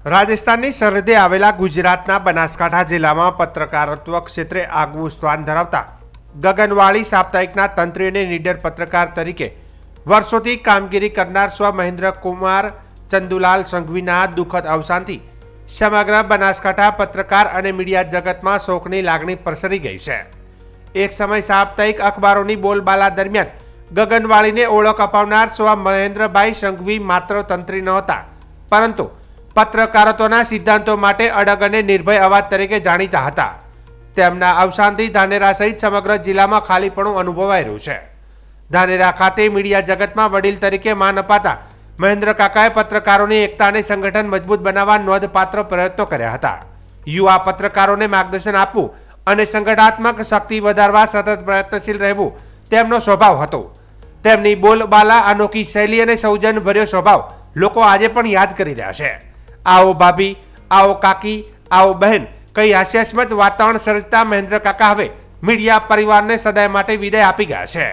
રાજસ્થાનની સરહદે આવેલા ગુજરાતના બનાસકાંઠા જિલ્લામાં પત્રકારત્વ ક્ષેત્રે આગવું સ્થાન ધરાવતા ગગનવાળી સાપ્તાહિકના તંત્રી અને નીડર પત્રકાર તરીકે વર્ષોથી કામગીરી કરનાર સ્વ મહેન્દ્રકુમાર ચંદુલાલ સંઘવીના દુઃખદ અવસાનથી સમગ્ર બનાસકાંઠા પત્રકાર અને મીડિયા જગતમાં શોકની લાગણી પ્રસરી ગઈ છે. એક સમય સાપ્તાહિક અખબારોની બોલબાલા દરમિયાન ગગનવાળીને ઓળખ અપાવનાર સ્વ મહેન્દ્રભાઈ સંઘવી માત્ર તંત્રી નહોતા, પરંતુ પત્રકારત્વના સિદ્ધાંતો માટે અડગ અને નિર્ભય અવાજ તરીકે જાણીતા હતા. તેમના અવસાનથી ધાનેરા સહિત સમગ્ર જિલ્લામાં ખાલીપણું અનુભવાઈ રહ્યું છે. ધાનેરા ખાતે મીડિયા જગતમાં વડીલ તરીકે માન અપાતા મહેન્દ્ર કાકાએ પત્રકારોની એકતા અને સંગઠન મજબૂત બનાવવા નોંધપાત્ર પ્રયત્નો કર્યા હતા. યુવા પત્રકારોને માર્ગદર્શન આપવું અને સંગઠનાત્મક શક્તિ વધારવા સતત પ્રયત્નશીલ રહેવું તેમનો સ્વભાવ હતો. તેમની બોલબાલા, અનોખી શૈલી અને સૌજન્યભર્યો સ્વભાવ લોકો આજે પણ યાદ કરી રહ્યા છે. આવો ભાભી, આવો કાકી, આવો બહેન કઈ હાસ્યાસ્પદ વાતાવરણ સર્જતા મહેન્દ્ર કાકા હવે મીડિયા પરિવારને સદાય માટે વિદાય આપી ગયા છે.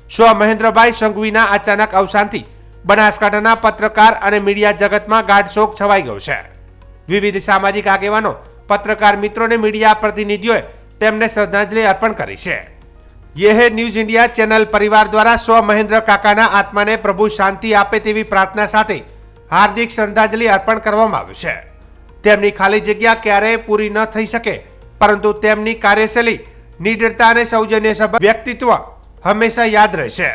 સ્વ મહેન્દ્રભાઈ સંઘવીના અચાનક અવસાનથી બનાસકાંઠાના પત્રકાર અને મીડિયા જગતમાં ગાઢ શોક છવાઈ ગયો છે. વિવિધ સામાજિક આગેવાનો, પત્રકાર મિત્રો અને મીડિયા પ્રતિનિધિઓએ તેમને શ્રદ્ધાંજલિ અર્પણ કરી છે. યહ ન્યૂઝ ઇન્ડિયા ચેનલ પરિવાર દ્વારા સ્વ મહેન્દ્ર કાકાના આત્માને પ્રભુ શાંતિ આપે તેવી પ્રાર્થના સાથે હાર્દિક શ્રદ્ધાંજલિ અર્પણ કરવામાં આવ્યું છે. તેમની ખાલી જગ્યા ક્યારેય પૂરી ન થઈ શકે, પરંતુ તેમની કાર્યશૈલી, નિડરતા અને સૌજન્યસભર વ્યક્તિત્વ હંમેશા યાદ રહેશે.